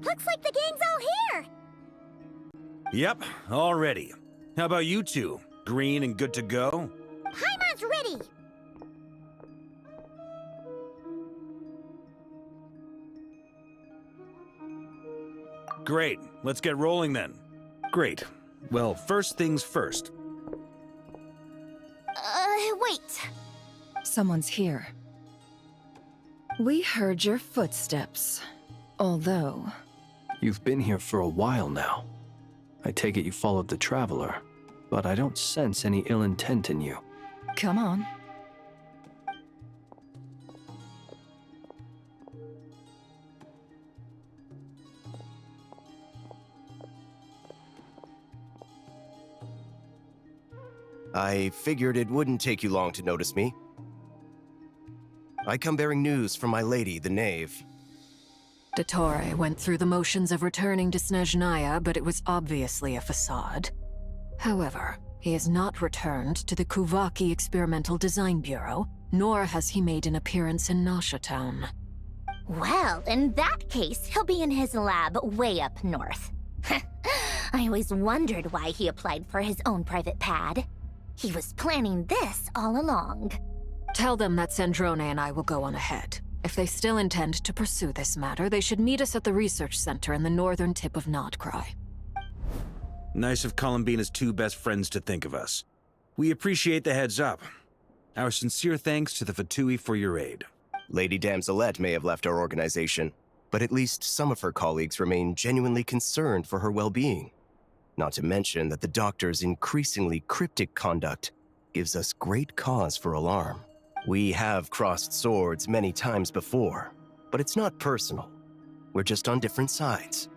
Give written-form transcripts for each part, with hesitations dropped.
Looks like the gang's all here! Yep, all ready. How about you two? Green and good to go? Paimon's ready! Great, let's get rolling then. Great. Well, first things first. Wait. Someone's here. We heard your footsteps. Although... You've been here for a while now. I take it you followed the Traveler, but I don't sense any ill intent in you. Come on. I figured it wouldn't take you long to notice me. I come bearing news from my lady, the Knave. Dottore went through the motions of returning to Snezhnaya, but it was obviously a facade. However, he has not returned to the Kuvaki Experimental Design Bureau, nor has he made an appearance in Nasha Town. Well, in that case, he'll be in his lab way up north. I always wondered why he applied for his own private pad. He was planning this all along. Tell them that Sandrone and I will go on ahead. If they still intend to pursue this matter, they should meet us at the research center in the northern tip of Nodcry. Nice of Columbina's two best friends to think of us. We appreciate the heads up. Our sincere thanks to the Fatui for your aid. Lady Damselette may have left our organization, but at least some of her colleagues remain genuinely concerned for her well-being. Not to mention that the Doctor's increasingly cryptic conduct gives us great cause for alarm. We have crossed swords many times before, but it's not personal. We're just on different sides.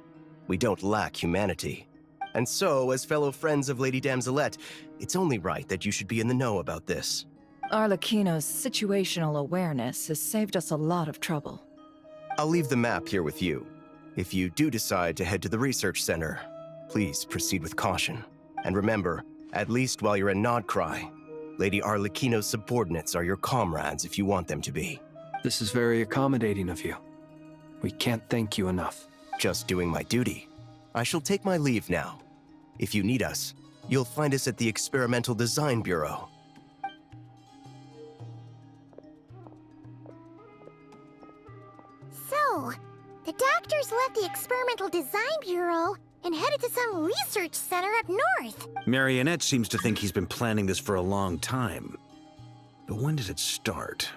We don't lack humanity. And so, as fellow friends of Lady Damselette, it's only right that you should be in the know about this. Arlecchino's situational awareness has saved us a lot of trouble. I'll leave the map here with you. If you do decide to head to the research center, please proceed with caution. And remember, at least while you're in Nodcry, Lady Arlecchino's subordinates are your comrades if you want them to be. This is very accommodating of you. We can't thank you enough. Just doing my duty. I shall take my leave now. If you need us, you'll find us at the Experimental Design Bureau. So, the Doctors left the Experimental Design Bureau and headed to some research center up north. Marionette seems to think he's been planning this for a long time. But when did it start?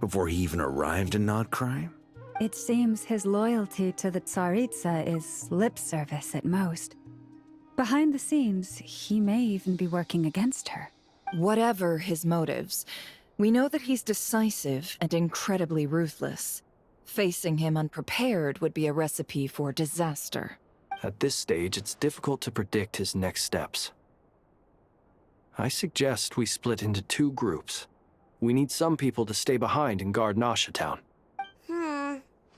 Before he even arrived in Nodcry? It seems his loyalty to the Tsaritsa is lip service at most. Behind the scenes, he may even be working against her. Whatever his motives, we know that he's decisive and incredibly ruthless. Facing him unprepared would be a recipe for disaster. At this stage, it's difficult to predict his next steps. I suggest we split into two groups. We need some people to stay behind and guard Nasha Town.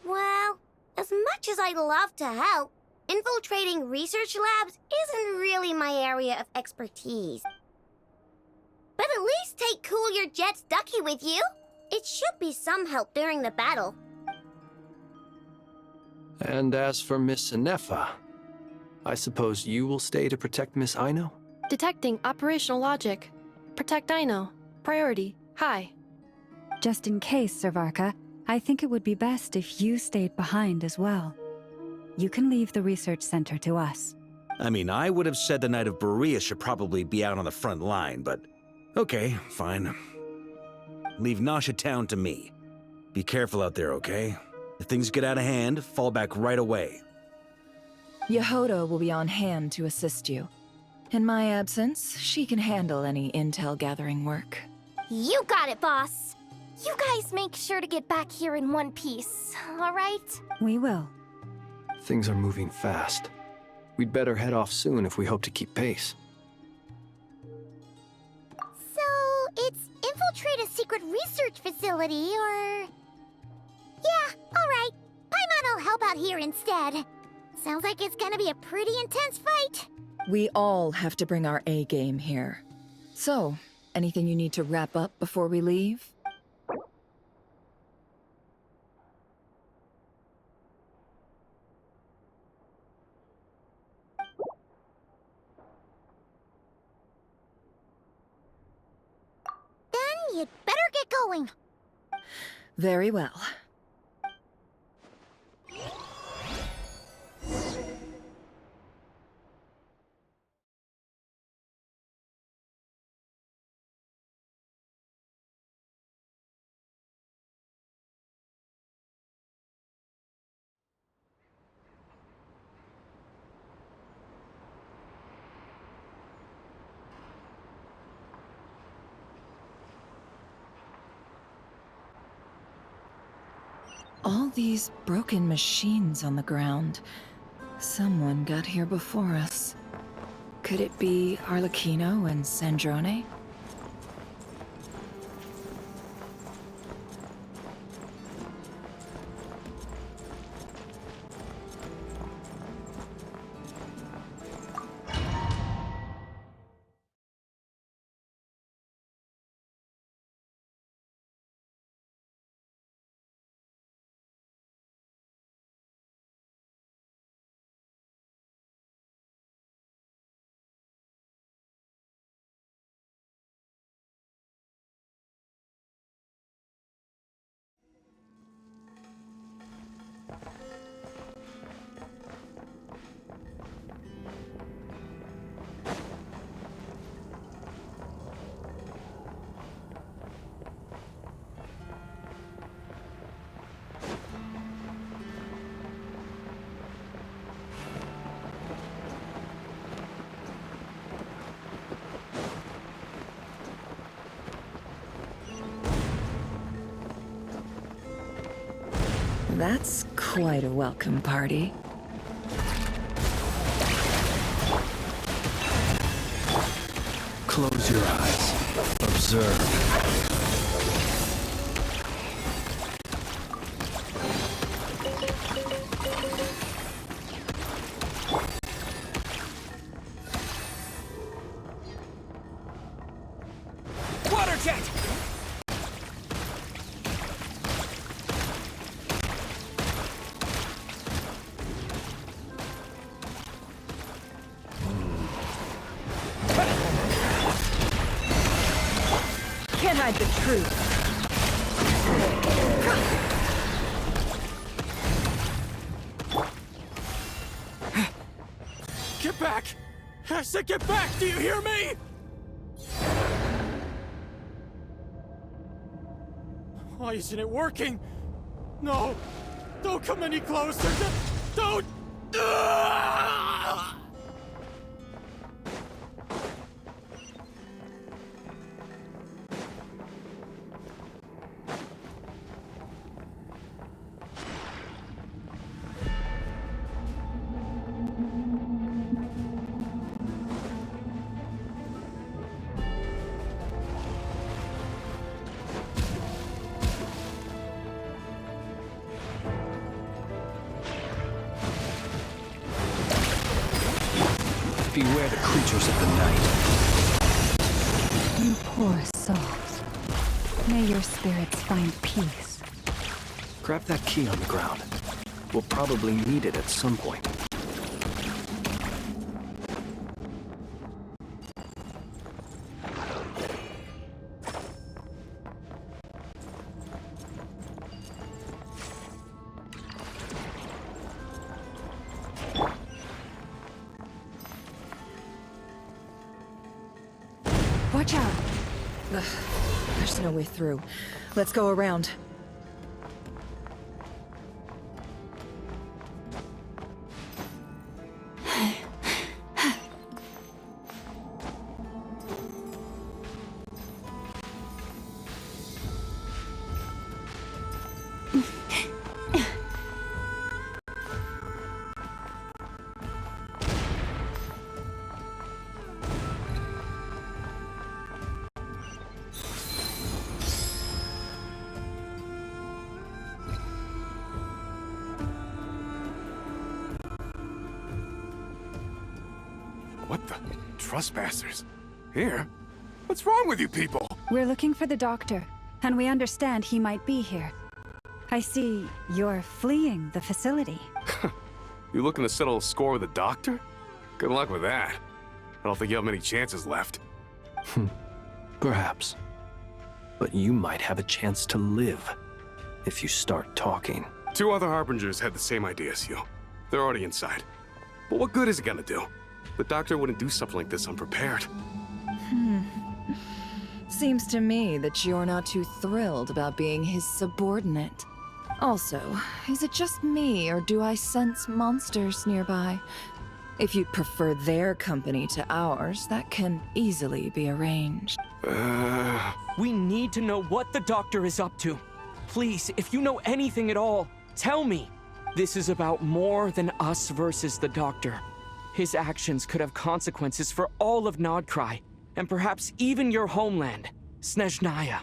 Well, as much as I'd love to help, infiltrating research labs isn't really my area of expertise. But at least take Cool Your Jet's Ducky with you. It should be some help during the battle. And as for Miss Inefa, I suppose you will stay to protect Miss Aino? Detecting operational logic. Protect Aino. Priority. High. Just in case, Servarka, I think it would be best if you stayed behind as well. You can leave the research center to us. I mean, I would have said the Knight of Berea should probably be out on the front line, but okay, fine. Leave Nasha Town to me. Be careful out there, okay? If things get out of hand, fall back right away. Yehoda will be on hand to assist you. In my absence, she can handle any intel gathering work. You got it, boss. You guys make sure to get back here in one piece, all right? We will. Things are moving fast. We'd better head off soon if we hope to keep pace. So, it's infiltrate a secret research facility, or... Yeah, all right. Paimon will help out here instead. Sounds like it's gonna be a pretty intense fight. We all have to bring our A game here. So, anything you need to wrap up before we leave? We had better get going. Very well. All these broken machines on the ground. Someone got here before us. Could it be Arlecchino and Sandrone? That's quite a welcome party. Close your eyes. Observe. Water jet! Can't hide the truth. Get back! I said get back! Do you hear me? Why isn't it working? No! Don't come any closer! Don't! Ah! Beware the creatures of the night. You poor souls. May your spirits find peace. Grab that key on the ground. We'll probably need it at some point. Watch out! Ugh, there's no way through. Let's go around. What the? Trespassers? Here? What's wrong with you people? We're looking for the doctor, and we understand he might be here. I see you're fleeing the facility. You looking to settle a score with the doctor? Good luck with that. I don't think you have many chances left. Perhaps. But you might have a chance to live if you start talking. 2 other Harbingers had the same idea as you. They're already inside. But what good is it gonna do? The doctor wouldn't do something like this unprepared. Seems to me that you're not too thrilled about being his subordinate. Also, is it just me, or do I sense monsters nearby? If you'd prefer their company to ours, that can easily be arranged. We need to know what the doctor is up to. Please, if you know anything at all, tell me. This is about more than us versus the doctor. His actions could have consequences for all of Nodcry, and perhaps even your homeland, Snezhnaya.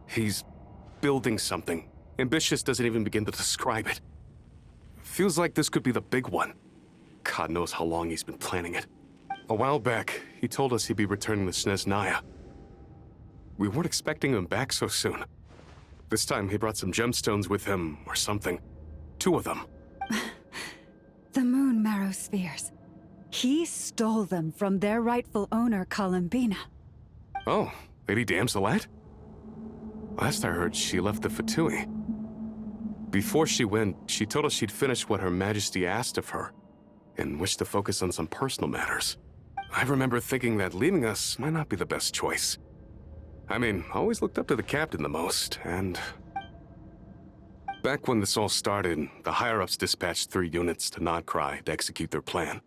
He's building something. Ambitious doesn't even begin to describe it. Feels like this could be the big one. God knows how long he's been planning it. A while back, he told us he'd be returning to Snezhnaya. We weren't expecting him back so soon. This time he brought some gemstones with him, or something. 2 of them. The moon marrow spheres. He stole them from their rightful owner, Columbina. Oh, Lady Damselette? Last I heard, she left the Fatui. Before she went, she told us she'd finish what Her Majesty asked of her, and wished to focus on some personal matters. I remember thinking that leaving us might not be the best choice. I mean, I always looked up to the captain the most, and... Back when this all started, the higher-ups dispatched 3 units to Nodcry to execute their plan.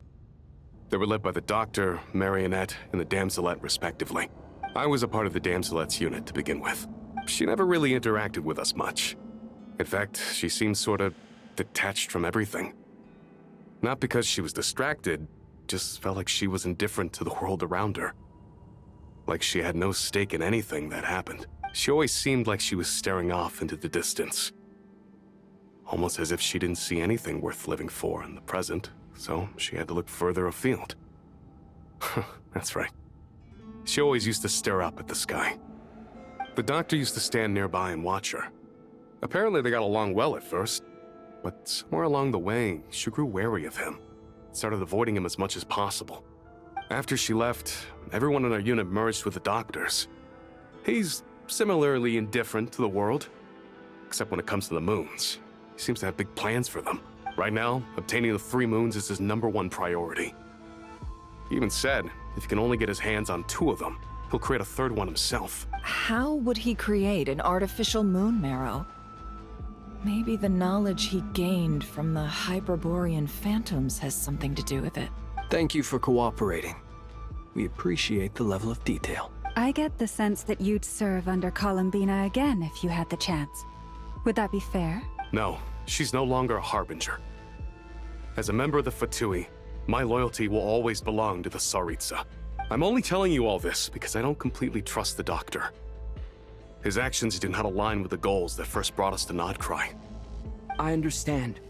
They were led by the Doctor, Marionette, and the Damselette, respectively. I was a part of the Damselette's unit to begin with. She never really interacted with us much. In fact, she seemed sort of detached from everything. Not because she was distracted, just felt like she was indifferent to the world around her. Like she had no stake in anything that happened. She always seemed like she was staring off into the distance. Almost as if she didn't see anything worth living for in the present, so she had to look further afield. That's right. She always used to stare up at the sky. The Doctor used to stand nearby and watch her. Apparently they got along well at first, but somewhere along the way, she grew wary of him. Started avoiding him as much as possible. After she left, everyone in our unit merged with the Doctor's. He's similarly indifferent to the world, except when it comes to the moons. He seems to have big plans for them. Right now, obtaining the 3 moons is his #1 priority. He even said, if he can only get his hands on 2 of them, he'll create a 3rd one himself. How would he create an artificial moon marrow? Maybe the knowledge he gained from the Hyperborean phantoms has something to do with it. Thank you for cooperating. We appreciate the level of detail. I get the sense that you'd serve under Columbina again if you had the chance. Would that be fair? No, she's no longer a Harbinger. As a member of the Fatui, my loyalty will always belong to the Tsaritsa. I'm only telling you all this because I don't completely trust the Doctor. His actions do not align with the goals that first brought us to Nodcry. I understand.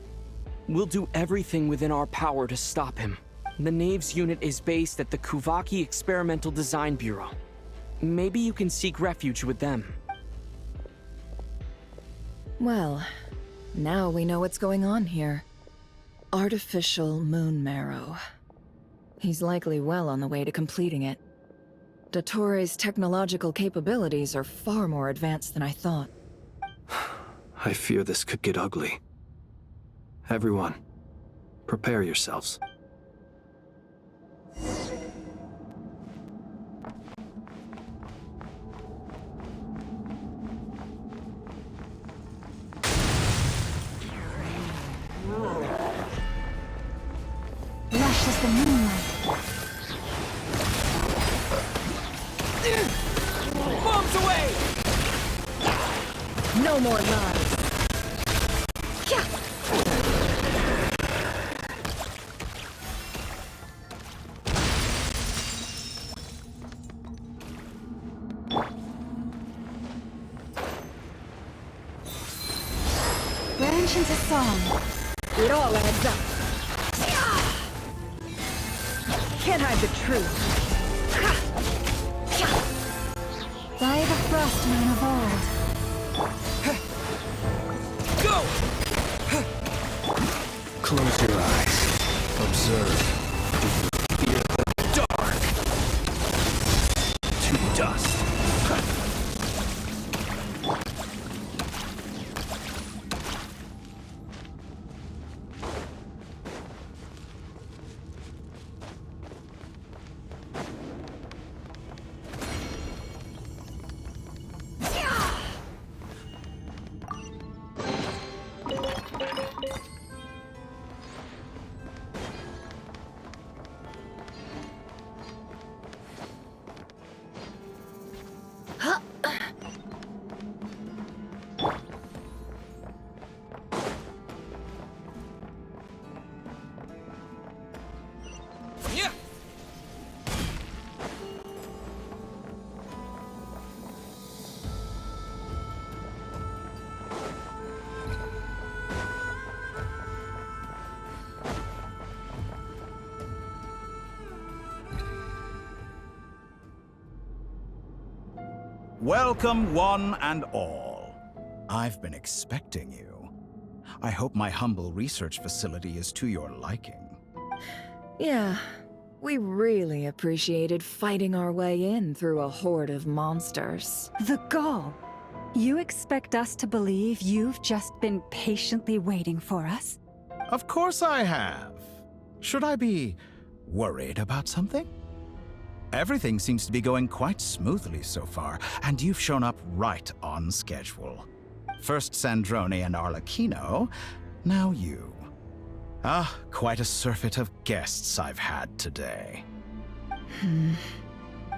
We'll do everything within our power to stop him. The Knaves unit is based at the Kuvaki Experimental Design Bureau. Maybe you can seek refuge with them. Well, now we know what's going on here. Artificial moon marrow. He's likely well on the way to completing it. Dottore's technological capabilities are far more advanced than I thought. I fear this could get ugly. Everyone, prepare yourselves. Lush as the moonlight. Bombs away! No more lies! Branch into song. It all adds up. Can't hide the truth. By the Frostman of old. Go! Close your eyes. Observe. Feel the dark. To dust. Welcome, one and all. I've been expecting you. I hope my humble research facility is to your liking. Yeah, we really appreciated fighting our way in through a horde of monsters. The gall! You expect us to believe you've just been patiently waiting for us? Of course I have. Should I be worried about something? Everything seems to be going quite smoothly so far, and you've shown up right on schedule. First Sandrone and Arlecchino, now you. Ah, quite a surfeit of guests I've had today.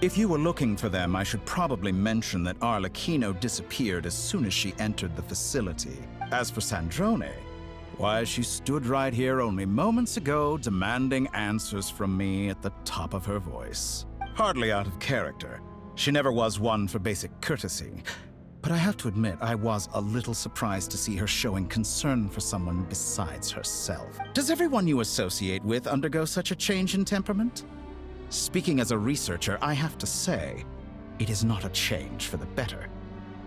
If you were looking for them, I should probably mention that Arlecchino disappeared as soon as she entered the facility. As for Sandrone, why, she stood right here only moments ago demanding answers from me at the top of her voice. Hardly out of character. She never was one for basic courtesy. But I have to admit, I was a little surprised to see her showing concern for someone besides herself. Does everyone you associate with undergo such a change in temperament? Speaking as a researcher, I have to say, it is not a change for the better.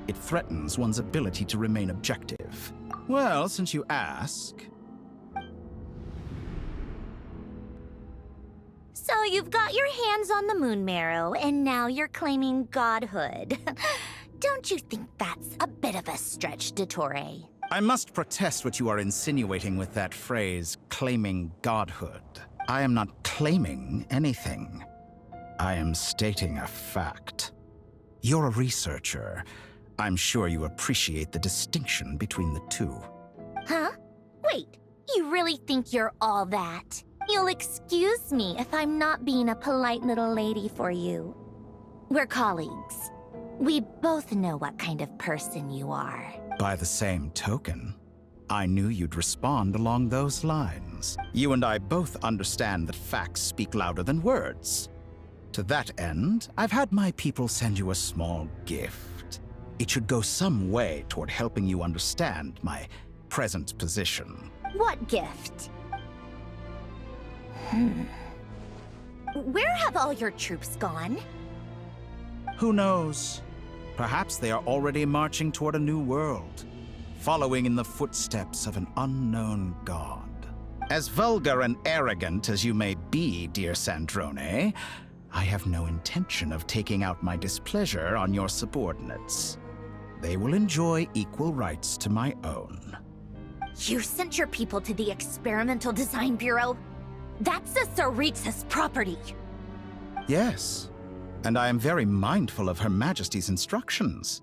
It threatens one's ability to remain objective. Well, since you ask... So you've got your hands on the moon marrow, and now you're claiming godhood. Don't you think that's a bit of a stretch, Dottore? I must protest what you are insinuating with that phrase, claiming godhood. I am not claiming anything. I am stating a fact. You're a researcher. I'm sure you appreciate the distinction between the two. Huh? Wait, you really think you're all that? You'll excuse me if I'm not being a polite little lady for you. We're colleagues. We both know what kind of person you are. By the same token, I knew you'd respond along those lines. You and I both understand that facts speak louder than words. To that end, I've had my people send you a small gift. It should go some way toward helping you understand my present position. What gift? Where have all your troops gone? Who knows? Perhaps they are already marching toward a new world, following in the footsteps of an unknown god. As vulgar and arrogant as you may be, dear Sandrone, I have no intention of taking out my displeasure on your subordinates. They will enjoy equal rights to my own. You sent your people to the Experimental Design Bureau? That's the Tsaritsa's property. Yes, and I am very mindful of Her Majesty's instructions.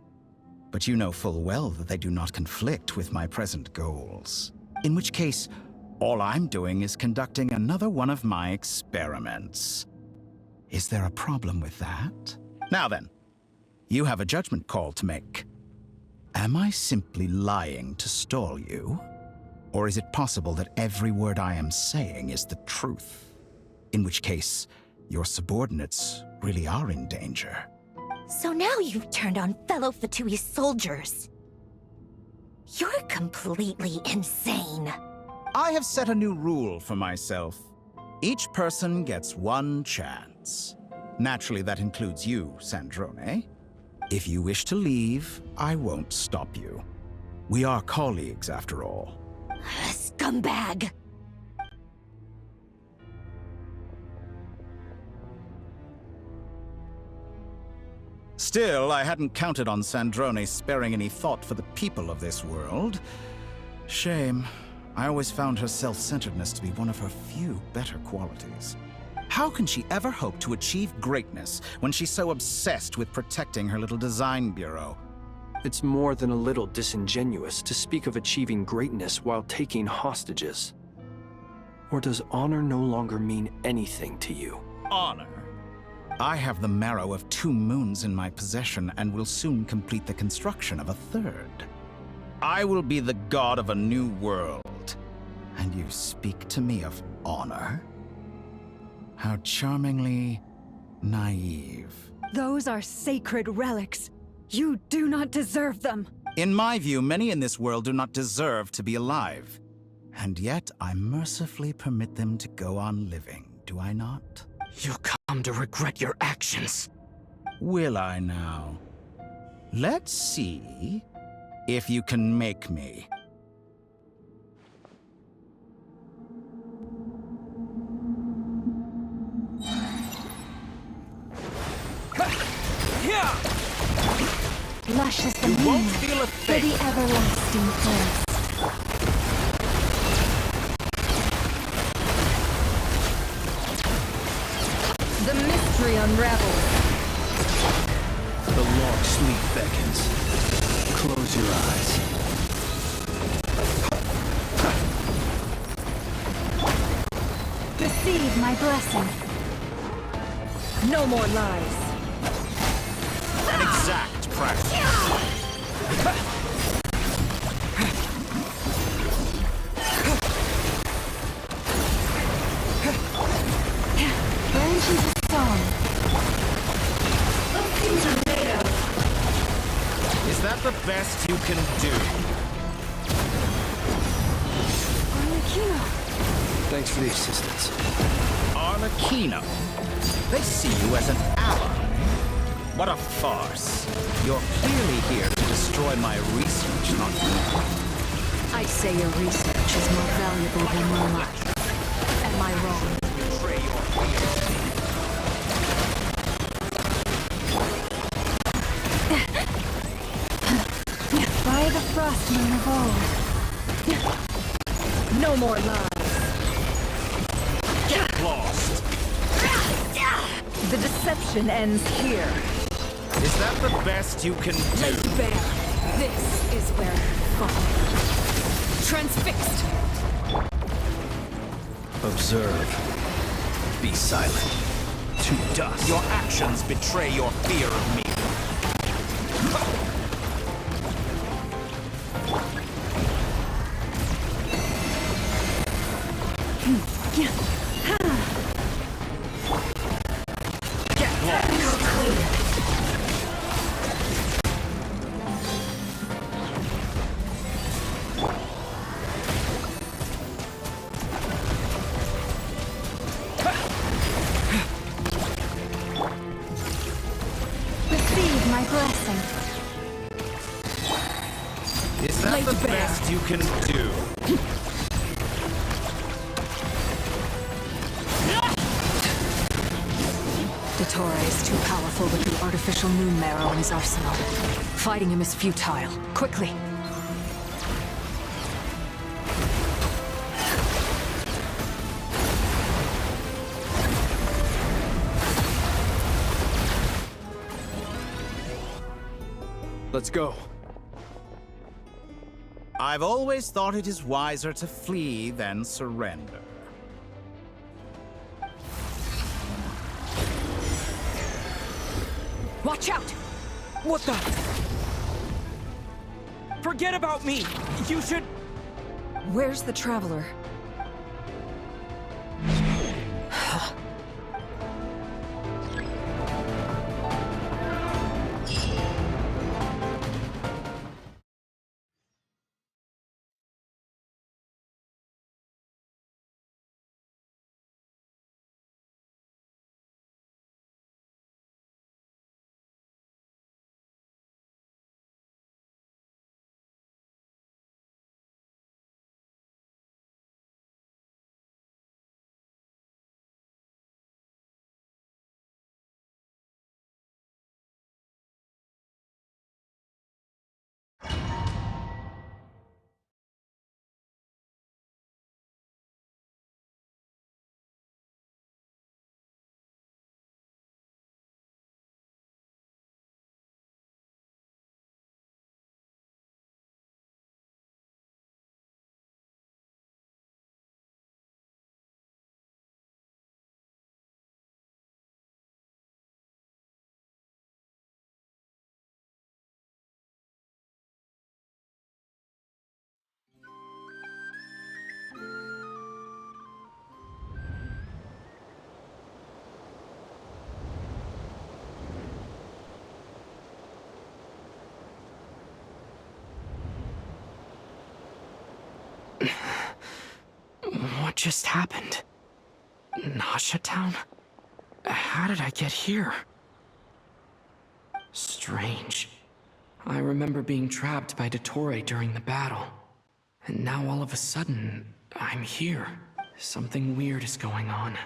But you know full well that they do not conflict with my present goals. In which case, all I'm doing is conducting another one of my experiments. Is there a problem with that? Now then, you have a judgment call to make. Am I simply lying to stall you? Or is it possible that every word I am saying is the truth? In which case, your subordinates really are in danger. So now you've turned on fellow Fatui soldiers. You're completely insane. I have set a new rule for myself. Each person gets one chance. Naturally, that includes you, Sandrone. If you wish to leave, I won't stop you. We are colleagues, after all. Scumbag! Still, I hadn't counted on Sandrone sparing any thought for the people of this world. Shame. I always found her self-centeredness to be one of her few better qualities. How can she ever hope to achieve greatness when she's so obsessed with protecting her little design bureau? It's more than a little disingenuous to speak of achieving greatness while taking hostages. Or does honor no longer mean anything to you? Honor? I have the marrow of 2 moons in my possession and will soon complete the construction of a 3rd. I will be the god of a new world. And you speak to me of honor? How charmingly naive. Those are sacred relics. You do not deserve them. In my view, many in this world do not deserve to be alive. And yet, I mercifully permit them to go on living, do I not? You'll come to regret your actions. Will I now? Let's see if you can make me. Lush as the moon for the everlasting place. The mystery unravels. The long sleep beckons. Close your eyes. Receive my blessing. No more lies. An exact practice. Branches of song. Is that the best you can do? Arlecchino. Thanks for the assistance. Arlecchino. They see you as an ally. What a farce. You're clearly here to destroy my research, not me. I'd say your research is more valuable than your life. Am I wrong? By the frostmoon of old. No more lies. Get lost! The deception ends here. Is that the best you can do? Laid bare. This is where you fall. Transfixed. Observe. Be silent. To dust. Your actions betray your fear of me. Get lost. Receive my blessing. Is that the best you can do? Dottore is too powerful with the artificial moon marrow in his arsenal. Fighting him is futile. Quickly! Let's go. I've always thought it is wiser to flee than surrender. Watch out! What the? Forget about me! You should... Where's the Traveler? What just happened? Nasha Town? How did I get here? Strange. I remember being trapped by Dottore during the battle. And now all of a sudden, I'm here. Something weird is going on.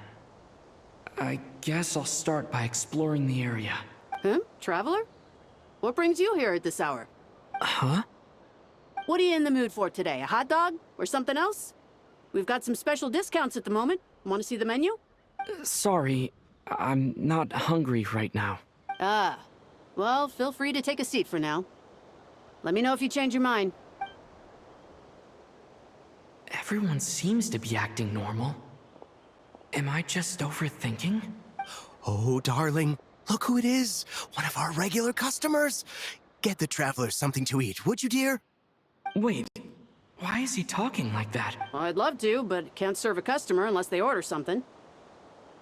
I guess I'll start by exploring the area. Huh? Traveler? What brings you here at this hour? Huh? What are you in the mood for today? A hot dog? Or something else? We've got some special discounts at the moment. Want to see the menu? Sorry, I'm not hungry right now. Ah. Well, feel free to take a seat for now. Let me know if you change your mind. Everyone seems to be acting normal. Am I just overthinking? Oh, darling, look who it is. One of our regular customers. Get the traveler something to eat, would you, dear? Wait, why is he talking like that? Well, I'd love to, but can't serve a customer unless they order something.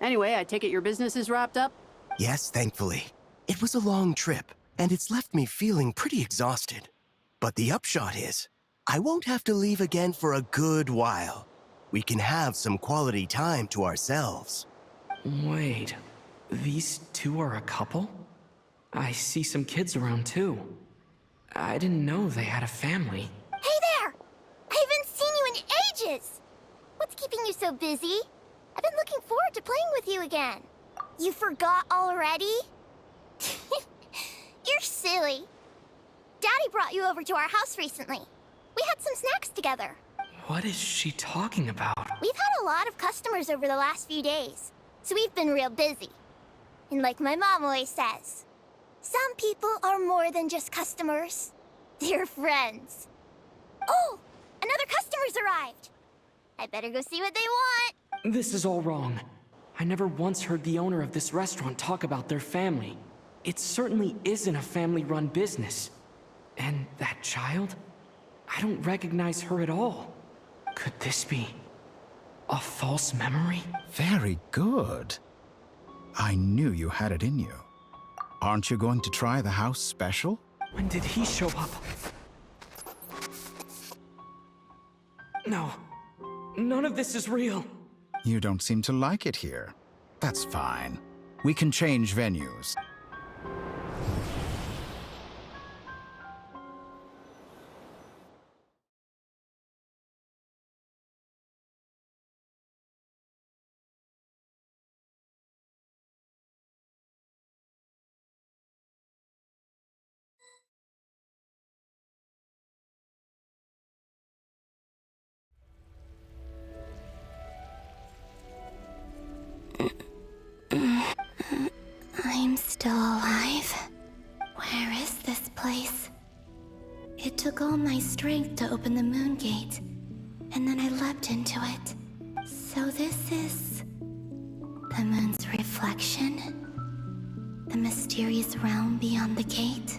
Anyway, I take it your business is wrapped up? Yes, thankfully. It was a long trip, and it's left me feeling pretty exhausted. But the upshot is, I won't have to leave again for a good while. We can have some quality time to ourselves. Wait, these two are a couple? I see some kids around too. I didn't know they had a family. Hey there! I haven't seen you in ages! What's keeping you so busy? I've been looking forward to playing with you again. You forgot already? You're silly. Daddy brought you over to our house recently. We had some snacks together. What is she talking about? We've had a lot of customers over the last few days, so we've been real busy. And like my mom always says, some people are more than just customers. They're friends. Oh, another customer's arrived. I better go see what they want. This is all wrong. I never once heard the owner of this restaurant talk about their family. It certainly isn't a family-run business. And that child? I don't recognize her at all. Could this be a false memory? Very good. I knew you had it in you. Aren't you going to try the house special? When did he show up? No. None of this is real. You don't seem to like it here. That's fine. We can change venues. I'm still alive. Where is this place? It took all my strength to open the moon gate, and then I leapt into it. So this is the moon's reflection? The mysterious realm beyond the gate?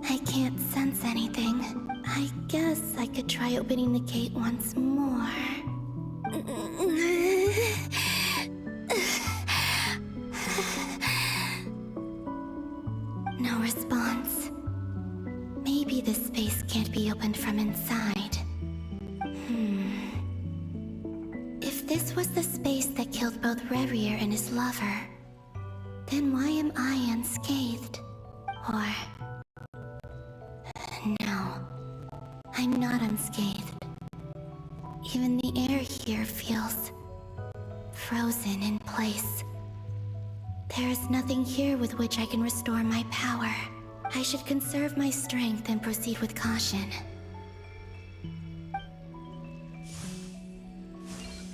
I can't sense anything. I guess I could try opening the gate once more. No response. Maybe this space can't be opened from inside. If this was the space that killed both Revier and his lover, then why am I unscathed? Or... no. I'm not unscathed. Even the air here feels frozen in place. There is nothing here with which I can restore my power. I should conserve my strength and proceed with caution.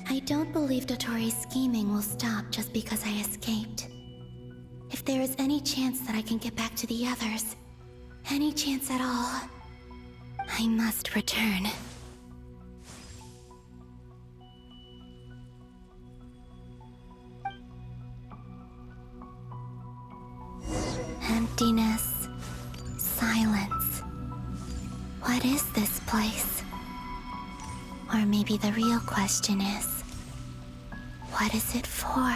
I don't believe Dottore's scheming will stop just because I escaped. If there is any chance that I can get back to the others, any chance at all, I must return. Emptiness. Silence. What is this place? Or maybe the real question is, what is it for?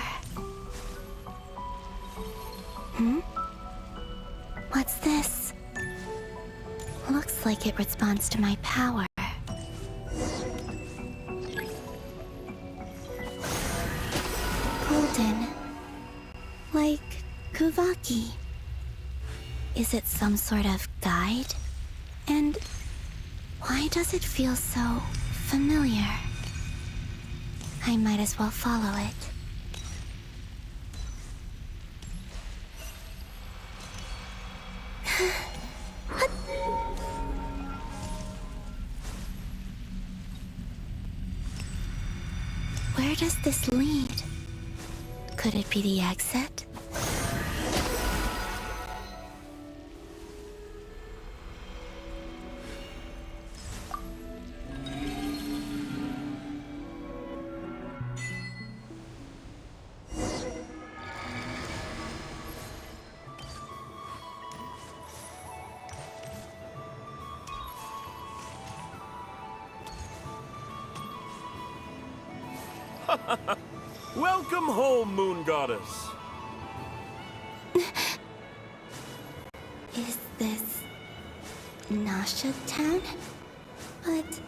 What's this? Looks like it responds to my power. Golden. Like Kuvaki. Is it some sort of guide? And why does it feel so familiar? I might as well follow it. Where does this lead? Could it be the exit? Welcome home, Moon Goddess. Is this Nasha Town? But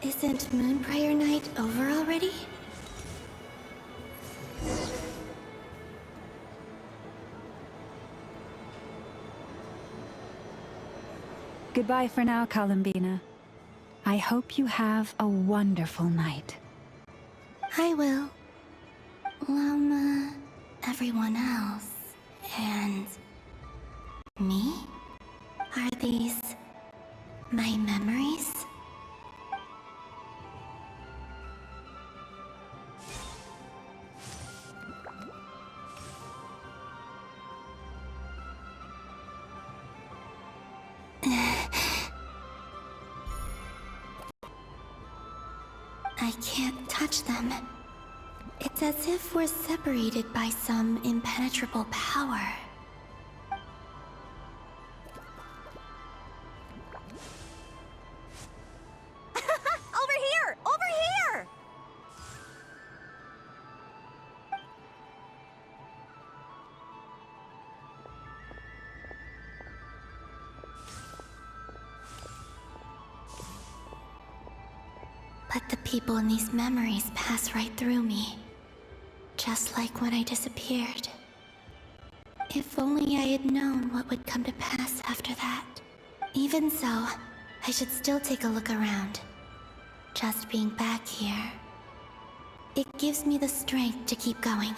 isn't Moon Prayer Night over already? Goodbye for now, Columbina. I hope you have a wonderful night. I will. Everyone else. And me? Are these my memories? I can't touch them. It's as if we're separated by some impenetrable power. Over here! Over here! But the people in these memories pass right through me. Just like when I disappeared. If only I had known what would come to pass after that. Even so, I should still take a look around. Just being back here, it gives me the strength to keep going.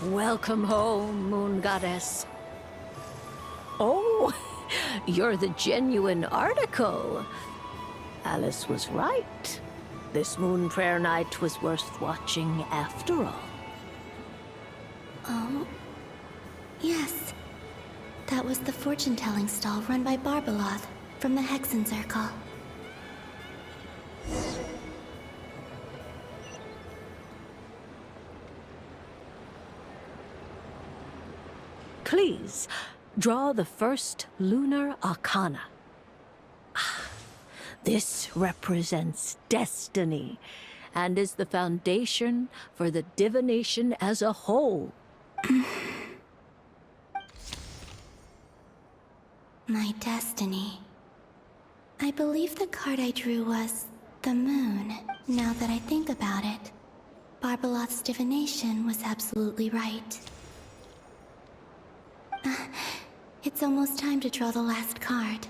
Welcome home, Moon Goddess. Oh, you're the genuine article. Alice was right. This Moon Prayer Night was worth watching after all. Oh, yes. That was the fortune-telling stall run by Barbeloth from the Hexen Circle. Please, draw the first lunar arcana. This represents destiny and is the foundation for the divination as a whole. My destiny. I believe the card I drew was the moon. Now that I think about it, Barbeloth's divination was absolutely right. It's almost time to draw the last card.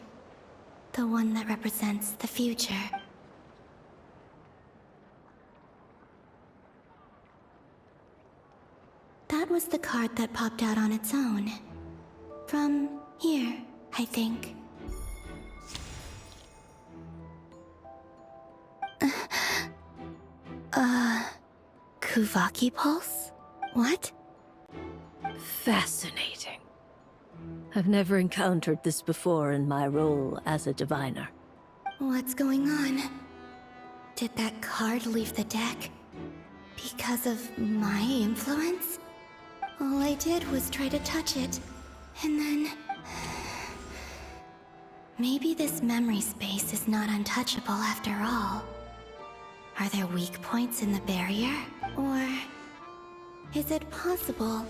The one that represents the future. That was the card that popped out on its own. From here, I think. Kuvaki Pulse? What? Fascinating. I've never encountered this before in my role as a diviner. What's going on? Did that card leave the deck? Because of my influence? All I did was try to touch it, and then... Maybe this memory space is not untouchable after all. Are there weak points in the barrier? Or... is it possible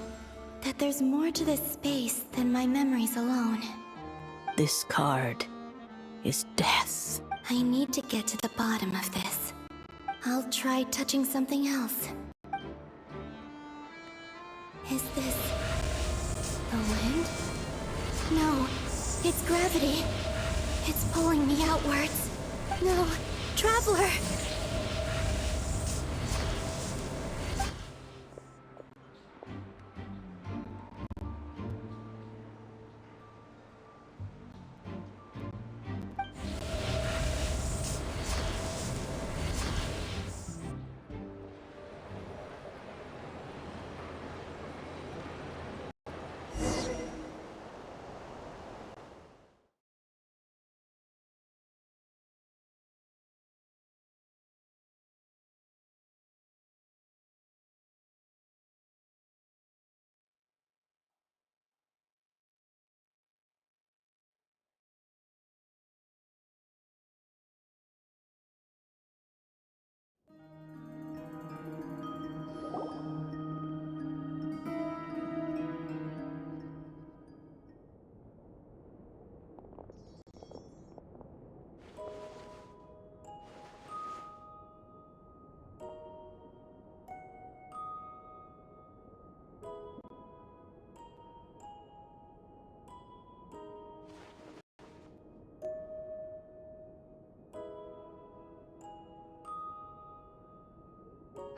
that there's more to this space than my memories alone? This card is death. I need to get to the bottom of this. I'll try touching something else. Is this... the wind? No, it's gravity. It's pulling me outwards. No, Traveler!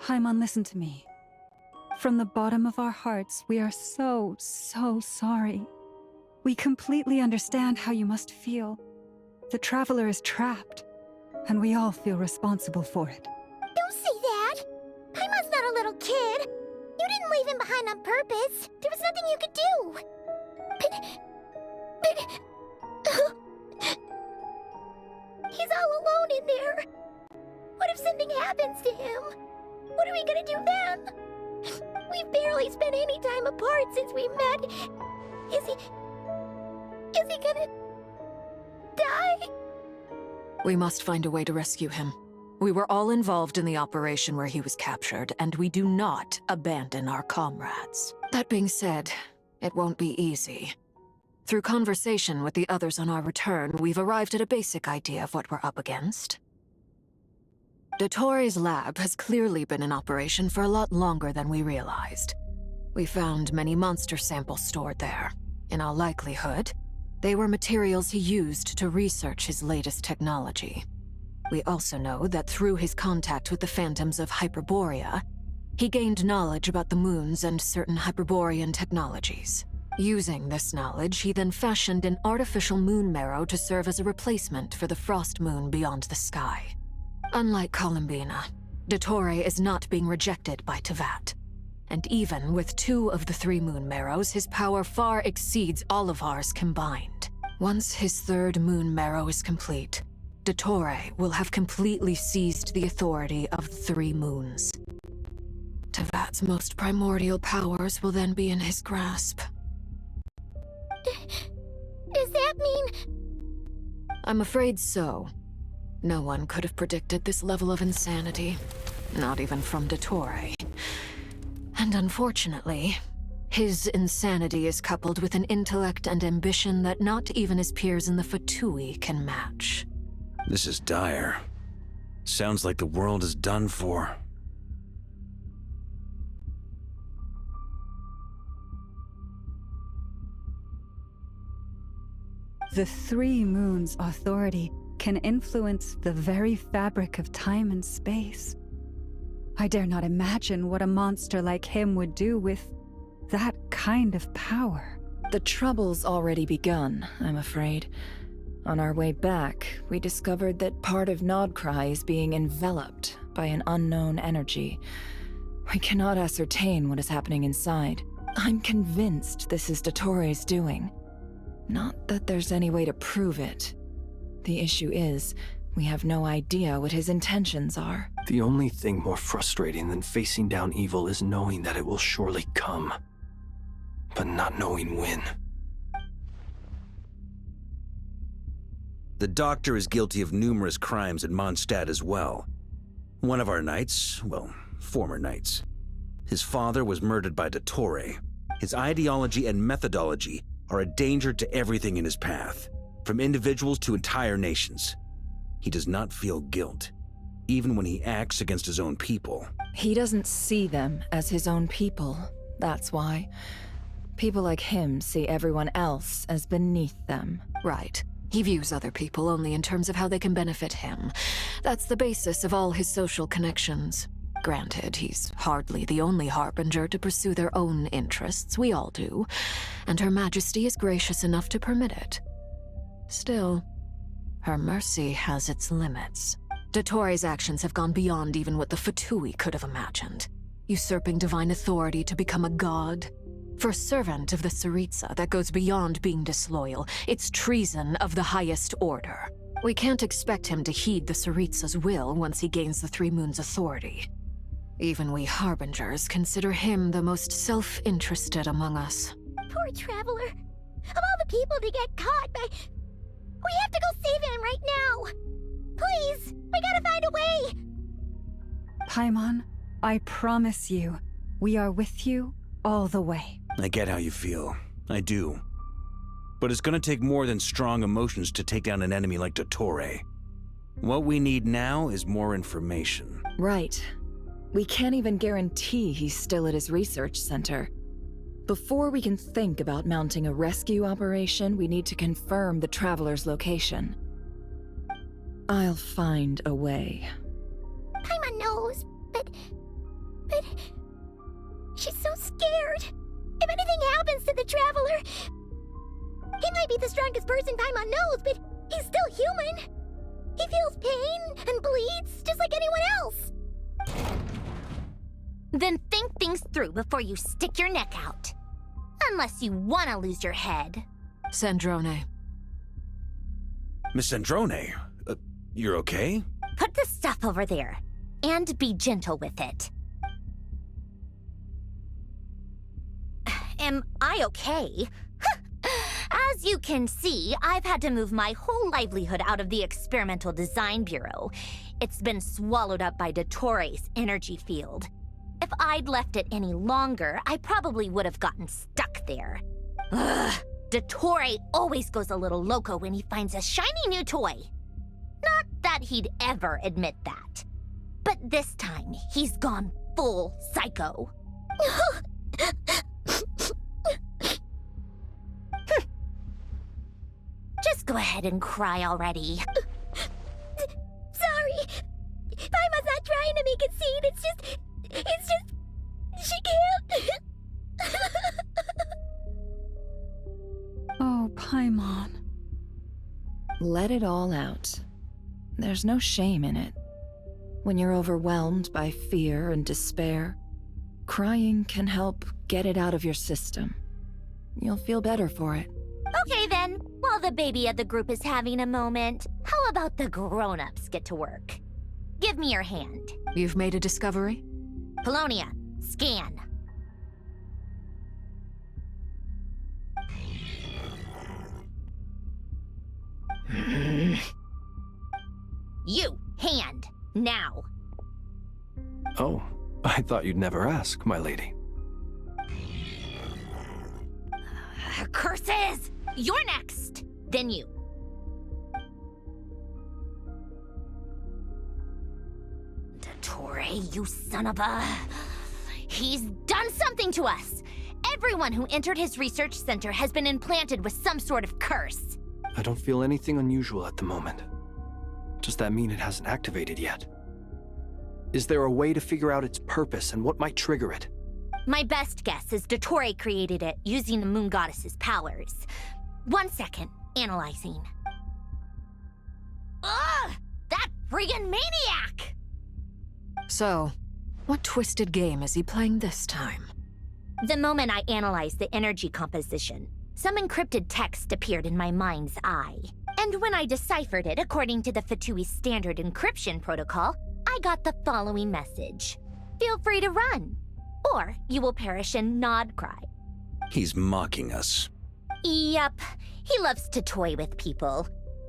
Haimon, listen to me. From the bottom of our hearts, we are so sorry. We completely understand how you must feel. The Traveler is trapped, and we all feel responsible for it. Don't say that! Paimon's not a little kid! You didn't leave him behind on purpose! There was nothing you could do! He's all alone in there! What if something happens to him? What are we gonna do then? We've barely spent any time apart since we met. Is he gonna... die? We must find a way to rescue him. We were all involved in the operation where he was captured, and we do not abandon our comrades. That being said, it won't be easy. Through conversation with the others on our return, we've arrived at a basic idea of what we're up against. Dottore's lab has clearly been in operation for a lot longer than we realized. We found many monster samples stored there. In all likelihood, they were materials he used to research his latest technology. We also know that through his contact with the phantoms of Hyperborea, he gained knowledge about the moons and certain Hyperborean technologies. Using this knowledge, he then fashioned an artificial moon marrow to serve as a replacement for the frost moon beyond the sky. Unlike Columbina, Dottore is not being rejected by Teyvat. And even with 2 of the 3 moon marrows, his power far exceeds all of ours combined. Once his 3rd moon marrow is complete, Dottore will have completely seized the authority of the 3 moons. Teyvat's most primordial powers will then be in his grasp. Does that mean... I'm afraid so. No one could have predicted this level of insanity. Not even from Dottore. And unfortunately, his insanity is coupled with an intellect and ambition that not even his peers in the Fatui can match. This is dire. Sounds like the world is done for. The 3 moons' authority can influence the very fabric of time and space. I dare not imagine what a monster like him would do with that kind of power? The trouble's already begun, I'm afraid. On our way back, we discovered that part of Nodcry is being enveloped by an unknown energy. We cannot ascertain what is happening inside. I'm convinced this is Dottore doing. Not that there's any way to prove it. The issue is, we have no idea what his intentions are. The only thing more frustrating than facing down evil is knowing that it will surely come, but not knowing when. The Doctor is guilty of numerous crimes in Mondstadt as well. One of our knights, well, former knights. His father was murdered by Dottore. His ideology and methodology are a danger to everything in his path, from individuals to entire nations. He does not feel guilt, even when he acts against his own people. He doesn't see them as his own people, that's why. People like him see everyone else as beneath them. Right. He views other people only in terms of how they can benefit him. That's the basis of all his social connections. Granted, he's hardly the only harbinger to pursue their own interests. We all do. And Her Majesty is gracious enough to permit it. Still, her mercy has its limits. Dottore's actions have gone beyond even what the Fatui could have imagined. Usurping divine authority to become a god. For a servant of the Tsaritsa, that goes beyond being disloyal. It's treason of the highest order. We can't expect him to heed the Tsaritsa's will once he gains the Three Moons' authority. Even we Harbingers consider him the most self-interested among us. Poor Traveler. Of all the people to get caught by... We have to go save him right now. Please, we gotta find a way. Paimon, I promise you, we are with you all the way. I get how you feel. I do. But it's gonna take more than strong emotions to take down an enemy like Dottore. What we need now is more information. Right. We can't even guarantee he's still at his research center. Before we can think about mounting a rescue operation, we need to confirm the Traveler's location. I'll find a way. Paimon knows, but... She's so scared. If anything happens to the Traveler... He might be the strongest person Paimon knows, but he's still human. He feels pain and bleeds just like anyone else. Then think things through before you stick your neck out. Unless you want to lose your head. Sandrone. Miss Sandrone, you're okay? Put the stuff over there, and be gentle with it. Am I okay? As you can see, I've had to move my whole livelihood out of the Experimental Design Bureau. It's been swallowed up by Dottore's energy field. If I'd left it any longer, I probably would have gotten stuck there. Ugh, Dottore always goes a little loco when he finds a shiny new toy. Not that he'd ever admit that. But this time, he's gone full psycho. Just go ahead and cry already. Sorry. Paimon's not trying to make it seem. It's just... She can't. Oh, Paimon. Let it all out. There's no shame in it. When you're overwhelmed by fear and despair, crying can help get it out of your system. You'll feel better for it. Okay then, while the baby of the group is having a moment, how about the grown-ups get to work? Give me your hand. You've made a discovery? Polonia, scan. You, hand, now. Oh, I thought you'd never ask, my lady. Curses! You're next! Then you. Dottore, you son of a... He's done something to us! Everyone who entered his research center has been implanted with some sort of curse. I don't feel anything unusual at the moment. Does that mean it hasn't activated yet? Is there a way to figure out its purpose and what might trigger it? My best guess is Dottore created it using the moon goddess's powers. 1 second, analyzing. Ugh! That friggin' maniac! So, what twisted game is he playing this time? The moment I analyzed the energy composition, some encrypted text appeared in my mind's eye. And when I deciphered it according to the Fatui standard encryption protocol, I got the following message. Feel free to run, or you will perish in nod cry. He's mocking us. Yup, he loves to toy with people.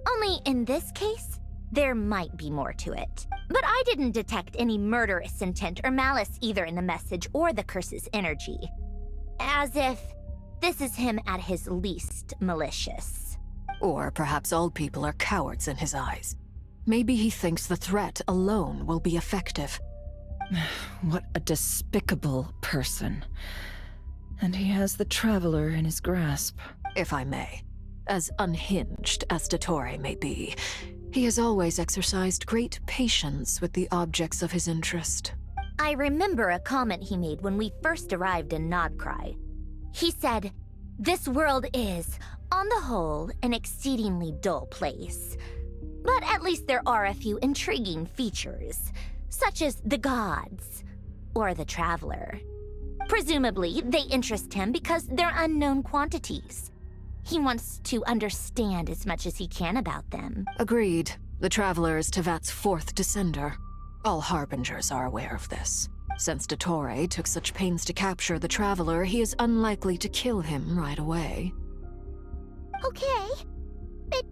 Only in this case, there might be more to it. But I didn't detect any murderous intent or malice either in the message or the curse's energy. As if this is him at his least malicious. Or perhaps all people are cowards in his eyes. Maybe he thinks the threat alone will be effective. What a despicable person. And he has the Traveler in his grasp. If I may. As unhinged as Dottore may be, he has always exercised great patience with the objects of his interest. I remember a comment he made when we first arrived in Nodcry. He said, "This world is, on the whole, an exceedingly dull place. But at least there are a few intriguing features, such as the gods, or the Traveler. Presumably, they interest him because they're unknown quantities. He wants to understand as much as he can about them." Agreed. The Traveler is Tevat's fourth descender. All Harbingers are aware of this. Since Dottore took such pains to capture the Traveler, he is unlikely to kill him right away. Okay, but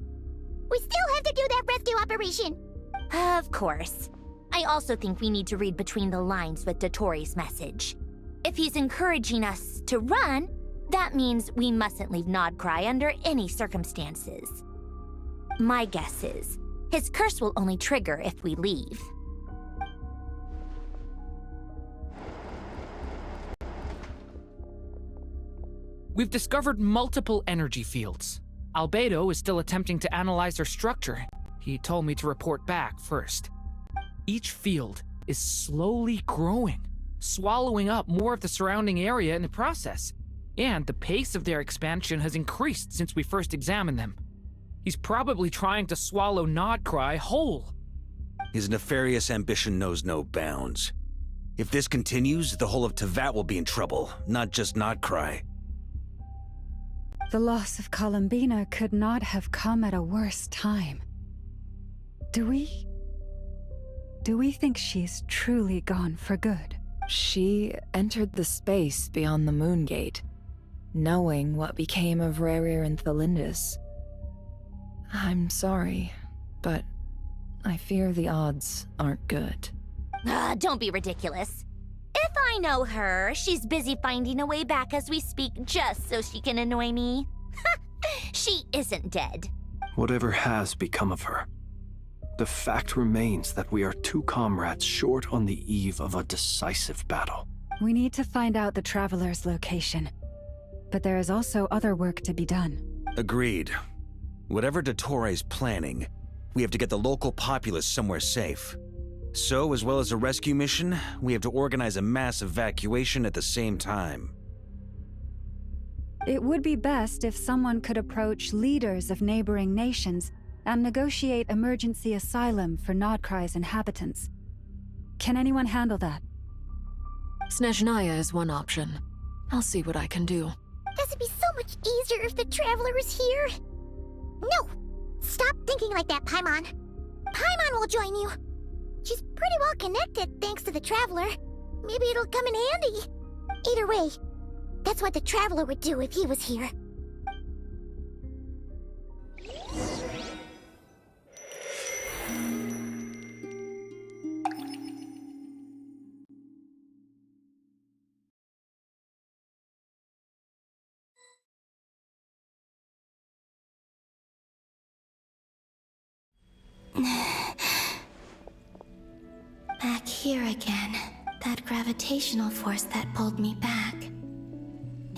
we still have to do that rescue operation. Of course. I also think we need to read between the lines with Dottore's message. If he's encouraging us to run, that means we mustn't leave Nodcry under any circumstances. My guess is, his curse will only trigger if we leave. We've discovered multiple energy fields. Albedo is still attempting to analyze their structure. He told me to report back first. Each field is slowly growing, swallowing up more of the surrounding area in the process. And the pace of their expansion has increased since we first examined them. He's probably trying to swallow Nodcry whole. His nefarious ambition knows no bounds. If this continues, the whole of Tevat will be in trouble, not just Nodcry. The loss of Columbina could not have come at a worse time. Do we think she's truly gone for good? She entered the space beyond the Moon Gate, knowing what became of Rerir and Thalindus. I'm sorry, but I fear the odds aren't good. Don't be ridiculous. If I know her, she's busy finding a way back as we speak just so she can annoy me. She isn't dead. Whatever has become of her, the fact remains that we are two comrades short on the eve of a decisive battle. We need to find out the Traveler's location. But there is also other work to be done. Agreed. Whatever Dottore's planning, we have to get the local populace somewhere safe. So, as well as a rescue mission, we have to organize a mass evacuation at the same time. It would be best if someone could approach leaders of neighboring nations and negotiate emergency asylum for Nodcry's inhabitants. Can anyone handle that? Snezhnaya is one option. I'll see what I can do. This would be so much easier if the Traveler was here. No! Stop thinking like that, Paimon. Paimon will join you. She's pretty well connected thanks to the Traveler. Maybe it'll come in handy. Either way, that's what the Traveler would do if he was here. Back here again. That gravitational force that pulled me back.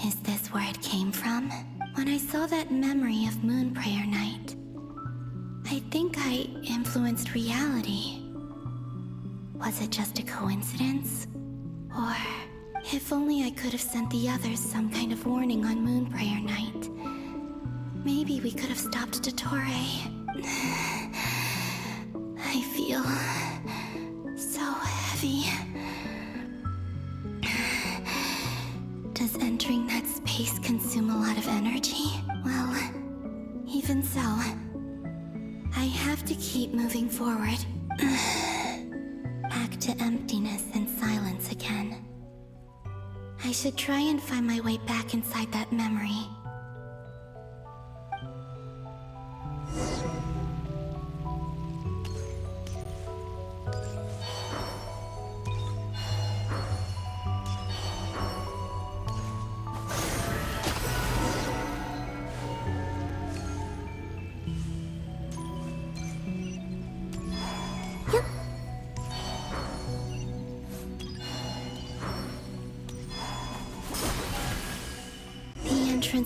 Is this where it came from? When I saw that memory of Moon Prayer Night, I think I influenced reality. Was it just a coincidence? Or If only I could have sent the others some kind of warning on Moon Prayer Night. Maybe we could have stopped Dottore. I feel so heavy. Does entering that space consume a lot of energy? Well, even so, I have to keep moving forward. Back to emptiness and silence again. I should try and find my way back inside that memory.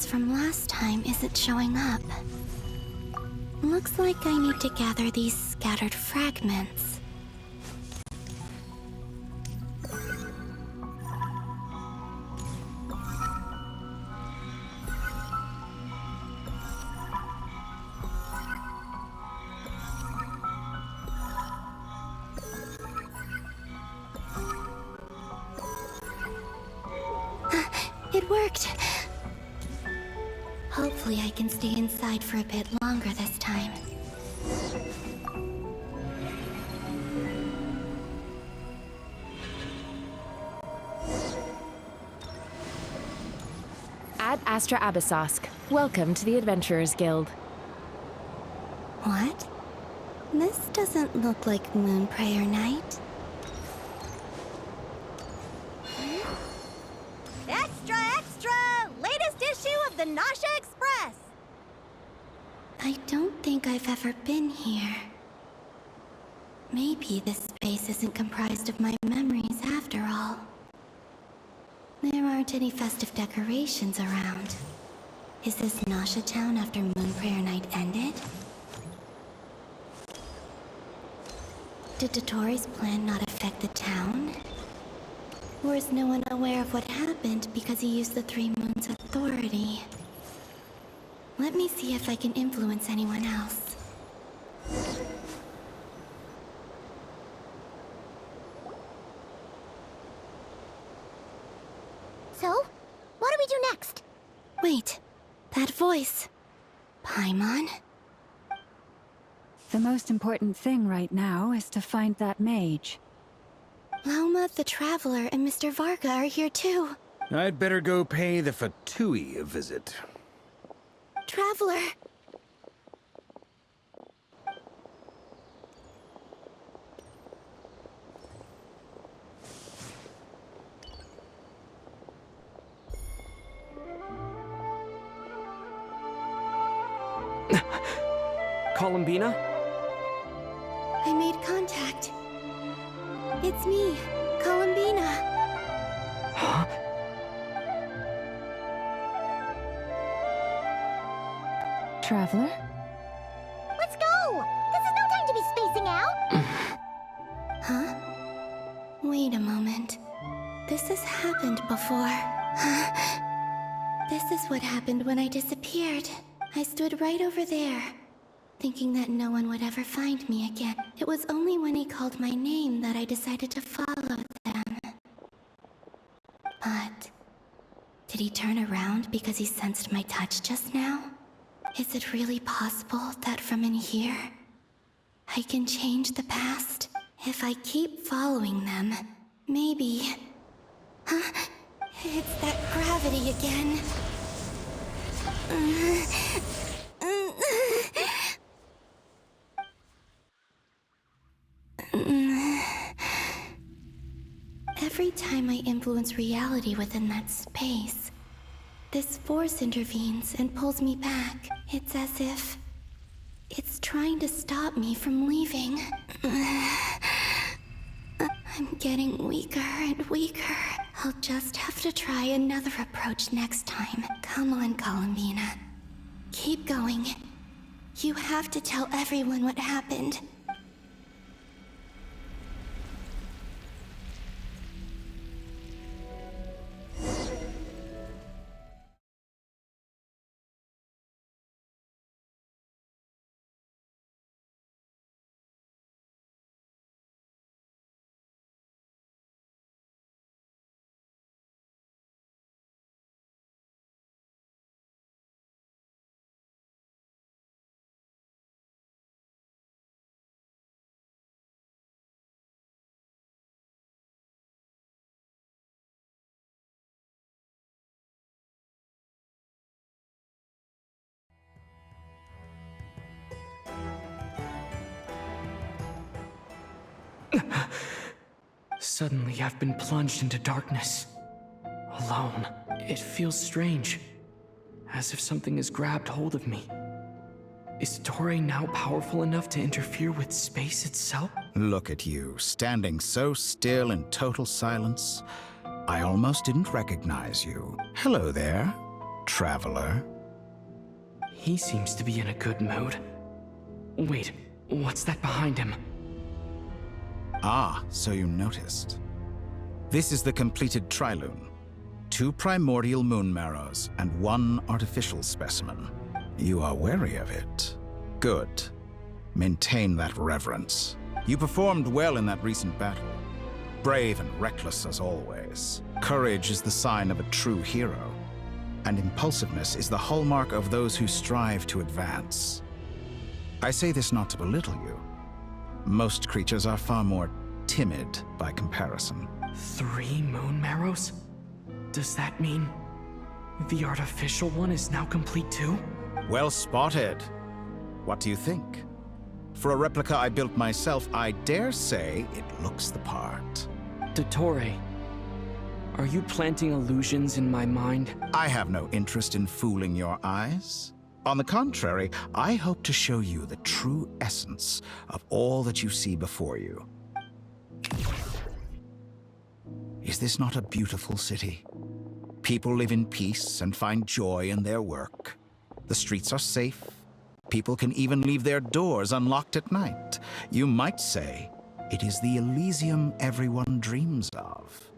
From last time isn't showing up. Looks like I need to gather these scattered fragments. It worked! Hopefully I can stay inside for a bit longer this time. Ad Astra Abyssosk. Welcome to the Adventurers Guild. What? This doesn't look like Moon Prayer Night. Extra, extra! Latest issue of the Nasha Express! I don't think I've ever been here. Maybe this space isn't comprised of my memories after all. There aren't any festive decorations around. Is this Nasha Town after Moon Prayer Night ended? Did Dottore's plan not affect the town? Or is no one aware of what happened because he used the Three Moons' authority? Let me see if I can influence anyone else. So, what do we do next? Wait, that voice. Paimon? The most important thing right now is to find that mage. Lauma, the Traveler, and Mr. Varga are here too. I'd better go pay the Fatui a visit. Traveler! Columbina? I made contact. It's me, Columbina. Huh? Traveler? Let's go! This is no time to be spacing out! Huh? Wait a moment. This has happened before. This is what happened when I disappeared. I stood right over there, thinking that no one would ever find me again. It was only when he called my name that I decided to follow them. But did he turn around because he sensed my touch just now? Is it really possible that from in here, I can change the past? If I keep following them, maybe... Huh? It's that gravity again. Every time I influence reality within that space, this force intervenes and pulls me back. It's as if it's trying to stop me from leaving. I'm getting weaker and weaker. I'll just have to try another approach next time. Come on, Columbina. Keep going. You have to tell everyone what happened. Suddenly, I've been plunged into darkness. Alone. It feels strange. As if something has grabbed hold of me. Is Toray now powerful enough to interfere with space itself? Look at you, standing so still in total silence. I almost didn't recognize you. Hello there, traveler. He seems to be in a good mood. Wait, what's that behind him? Ah, so you noticed. This is the completed Trilune. 2 primordial moon marrows and 1 artificial specimen. You are wary of it. Good. Maintain that reverence. You performed well in that recent battle. Brave and reckless as always. Courage is the sign of a true hero. And impulsiveness is the hallmark of those who strive to advance. I say this not to belittle you. Most creatures are far more timid by comparison. 3 moon marrows? Does that mean the artificial one is now complete too? Well spotted. What do you think? For a replica I built myself, I dare say it looks the part. Dottore, are you planting illusions in my mind? I have no interest in fooling your eyes. On the contrary, I hope to show you the true essence of all that you see before you. Is this not a beautiful city? People live in peace and find joy in their work. The streets are safe. People can even leave their doors unlocked at night. You might say it is the Elysium everyone dreams of.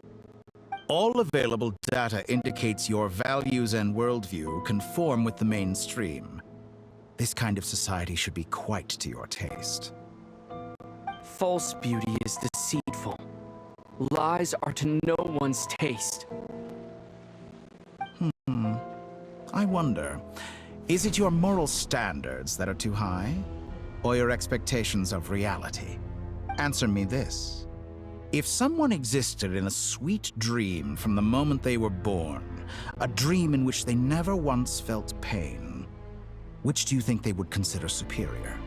All available data indicates your values and worldview conform with the mainstream. This kind of society should be quite to your taste. False beauty is deceitful. Lies are to no one's taste. I wonder, is it your moral standards that are too high? Or your expectations of reality? Answer me this. If someone existed in a sweet dream from the moment they were born, a dream in which they never once felt pain, which do you think they would consider superior?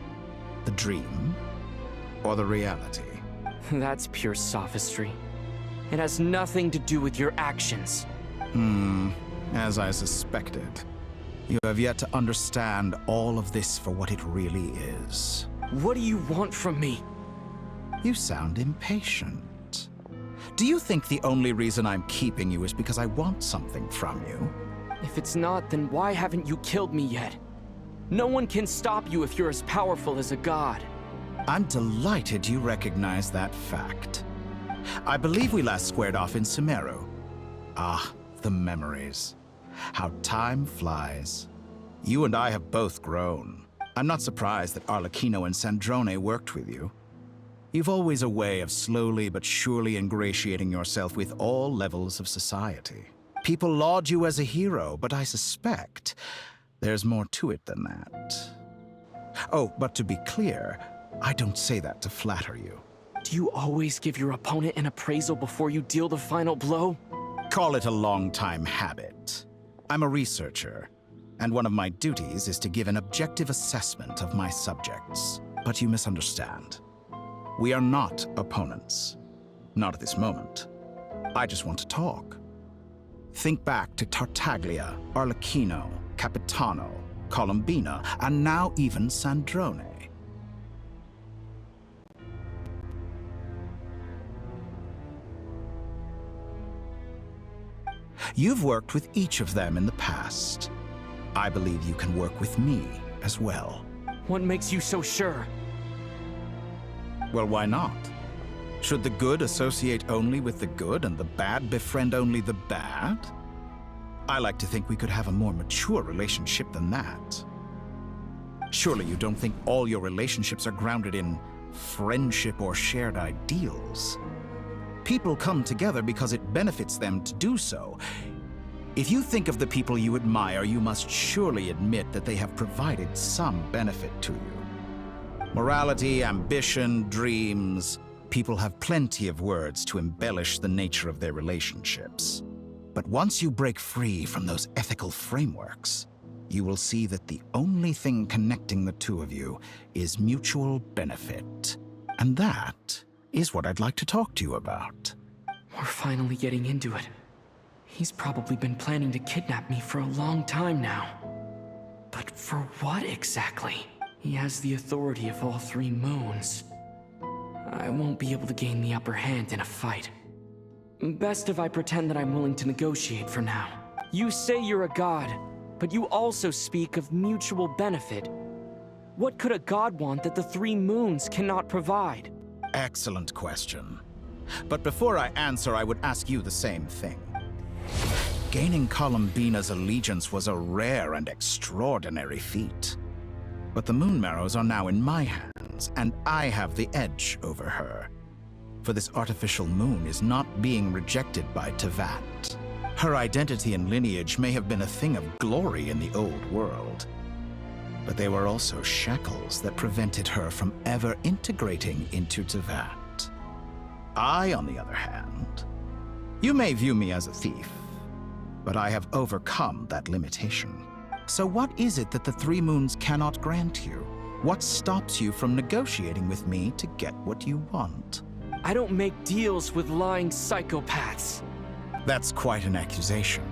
The dream or the reality? That's pure sophistry. It has nothing to do with your actions. As I suspected. You have yet to understand all of this for what it really is. What do you want from me? You sound impatient. Do you think the only reason I'm keeping you is because I want something from you? If it's not, then why haven't you killed me yet? No one can stop you if you're as powerful as a god. I'm delighted you recognize that fact. I believe we last squared off in Sumeru. Ah, the memories. How time flies. You and I have both grown. I'm not surprised that Arlecchino and Sandrone worked with you. You've always a way of slowly but surely ingratiating yourself with all levels of society. People laud you as a hero, but I suspect there's more to it than that. Oh, but to be clear, I don't say that to flatter you. Do you always give your opponent an appraisal before you deal the final blow? Call it a long-time habit. I'm a researcher, and one of my duties is to give an objective assessment of my subjects. But you misunderstand. We are not opponents. Not at this moment. I just want to talk. Think back to Tartaglia, Arlecchino, Capitano, Colombina, and now even Sandrone. You've worked with each of them in the past. I believe you can work with me as well. What makes you so sure? Well, why not? Should the good associate only with the good and the bad befriend only the bad? I like to think we could have a more mature relationship than that. Surely you don't think all your relationships are grounded in friendship or shared ideals. People come together because it benefits them to do so. If you think of the people you admire, you must surely admit that they have provided some benefit to you. Morality, ambition, dreams. People have plenty of words to embellish the nature of their relationships. But once you break free from those ethical frameworks, you will see that the only thing connecting the two of you is mutual benefit. And that is what I'd like to talk to you about. We're finally getting into it. He's probably been planning to kidnap me for a long time now. But for what exactly? He has the authority of all three moons. I won't be able to gain the upper hand in a fight. Best if I pretend that I'm willing to negotiate for now. You say you're a god, but you also speak of mutual benefit. What could a god want that the three moons cannot provide? Excellent question. But before I answer, I would ask you the same thing. Gaining Columbina's allegiance was a rare and extraordinary feat. But the Moon Marrows are now in my hands, and I have the edge over her. For this artificial moon is not being rejected by Tevat. Her identity and lineage may have been a thing of glory in the old world, but they were also shackles that prevented her from ever integrating into Tevat. I, on the other hand, you may view me as a thief, but I have overcome that limitation. So what is it that the Three Moons cannot grant you? What stops you from negotiating with me to get what you want? I don't make deals with lying psychopaths. That's quite an accusation.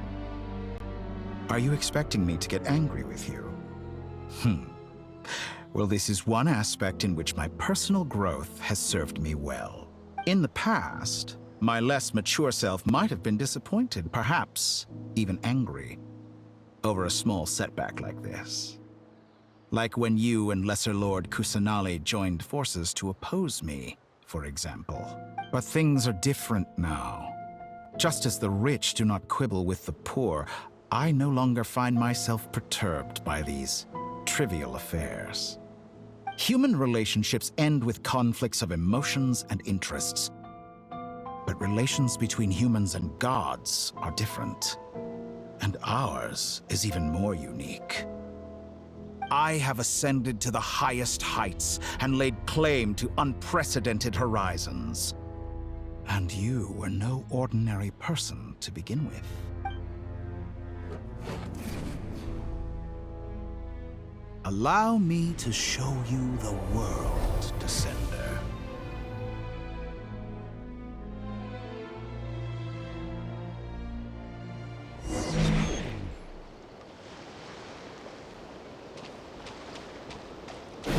Are you expecting me to get angry with you? Well, this is one aspect in which my personal growth has served me well. In the past, my less mature self might have been disappointed, perhaps even angry, over a small setback like this. Like when you and Lesser Lord Kusanali joined forces to oppose me, for example. But things are different now. Just as the rich do not quibble with the poor, I no longer find myself perturbed by these trivial affairs. Human relationships end with conflicts of emotions and interests. But relations between humans and gods are different. And ours is even more unique. I have ascended to the highest heights and laid claim to unprecedented horizons. And you were no ordinary person to begin with. Allow me to show you the world, Descender.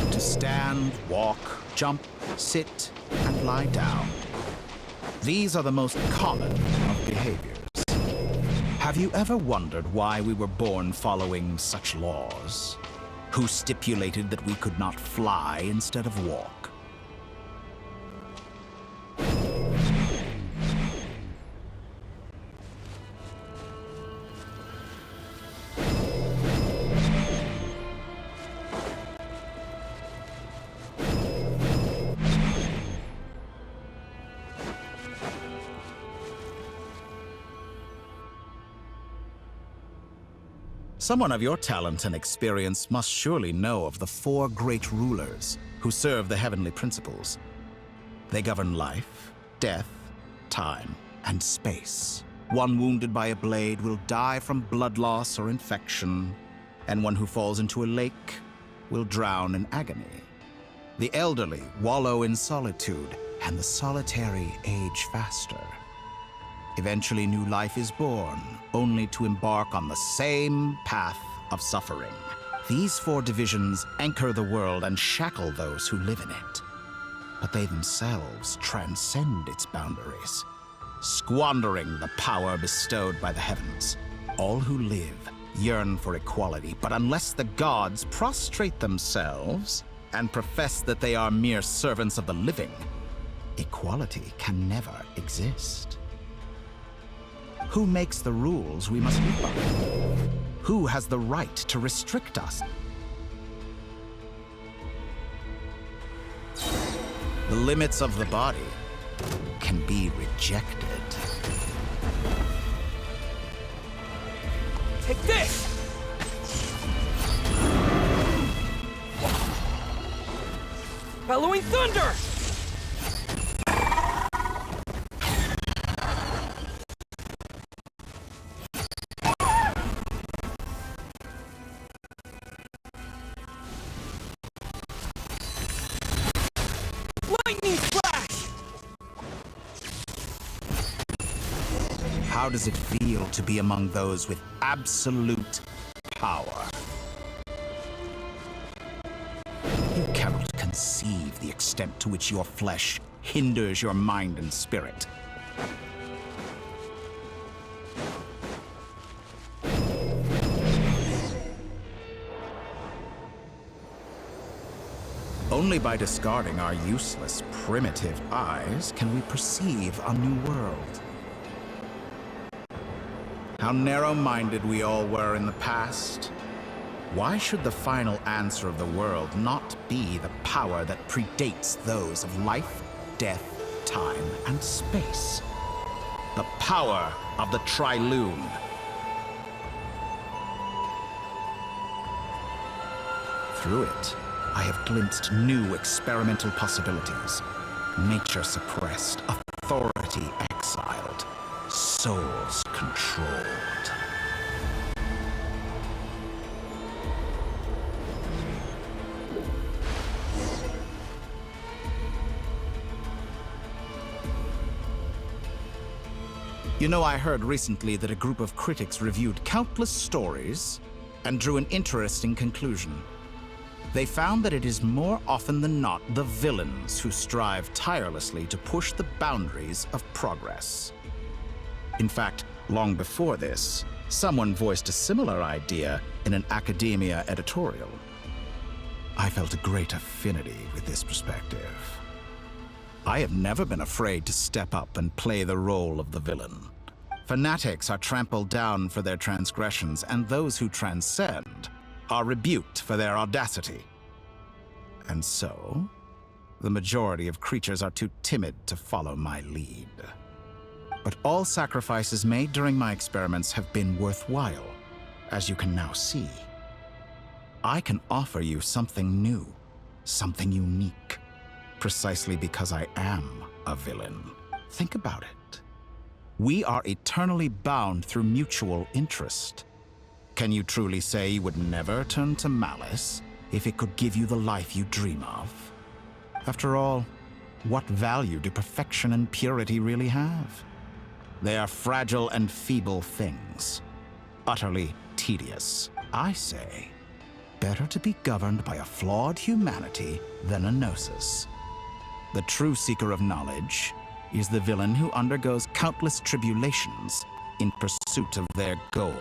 To stand, walk, jump, sit, and lie down. These are the most common of behaviors. Have you ever wondered why we were born following such laws? Who stipulated that we could not fly instead of walk? Someone of your talent and experience must surely know of the four great rulers who serve the heavenly principles. They govern life, death, time, and space. One wounded by a blade will die from blood loss or infection, and one who falls into a lake will drown in agony. The elderly wallow in solitude, and the solitary age faster. Eventually, new life is born, only to embark on the same path of suffering. These four divisions anchor the world and shackle those who live in it. But they themselves transcend its boundaries, squandering the power bestowed by the heavens. All who live yearn for equality, but unless the gods prostrate themselves and profess that they are mere servants of the living, equality can never exist. Who makes the rules we must live by? Who has the right to restrict us? The limits of the body can be rejected. Take this! Bellowing thunder! Lightning flash! How does it feel to be among those with absolute power? You cannot conceive the extent to which your flesh hinders your mind and spirit. Only by discarding our useless, primitive eyes can we perceive a new world. How narrow-minded we all were in the past. Why should the final answer of the world not be the power that predates those of life, death, time, and space? The power of the Trilune. Through it, I have glimpsed new experimental possibilities. Nature suppressed, authority exiled, souls controlled. You know, I heard recently that a group of critics reviewed countless stories and drew an interesting conclusion. They found that it is more often than not the villains who strive tirelessly to push the boundaries of progress. In fact, long before this, someone voiced a similar idea in an academia editorial. I felt a great affinity with this perspective. I have never been afraid to step up and play the role of the villain. Fanatics are trampled down for their transgressions, and those who transcend are rebuked for their audacity. And so, the majority of creatures are too timid to follow my lead. But all sacrifices made during my experiments have been worthwhile, as you can now see. I can offer you something new, something unique, precisely because I am a villain. Think about it. We are eternally bound through mutual interest. Can you truly say you would never turn to malice if it could give you the life you dream of? After all, what value do perfection and purity really have? They are fragile and feeble things, utterly tedious. I say, better to be governed by a flawed humanity than a gnosis. The true seeker of knowledge is the villain who undergoes countless tribulations in pursuit of their goal.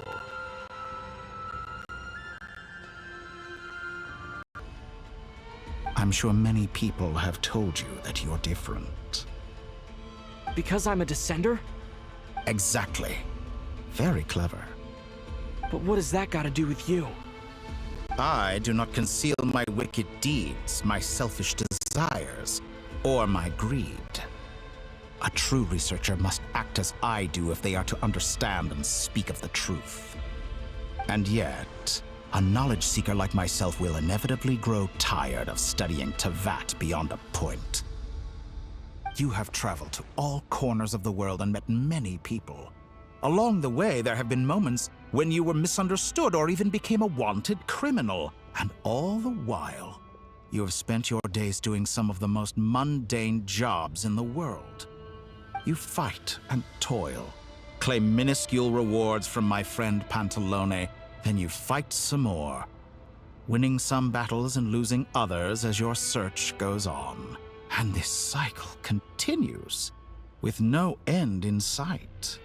I'm sure many people have told you that you're different. Because I'm a descender? Exactly. Very clever. But what does that got to do with you? I do not conceal my wicked deeds, my selfish desires, or my greed. A true researcher must act as I do if they are to understand and speak of the truth. And yet, a knowledge seeker like myself will inevitably grow tired of studying Tevat beyond a point. You have traveled to all corners of the world and met many people. Along the way, there have been moments when you were misunderstood or even became a wanted criminal. And all the while, you have spent your days doing some of the most mundane jobs in the world. You fight and toil, claim minuscule rewards from my friend Pantalone, then you fight some more, winning some battles and losing others as your search goes on. And this cycle continues, with no end in sight.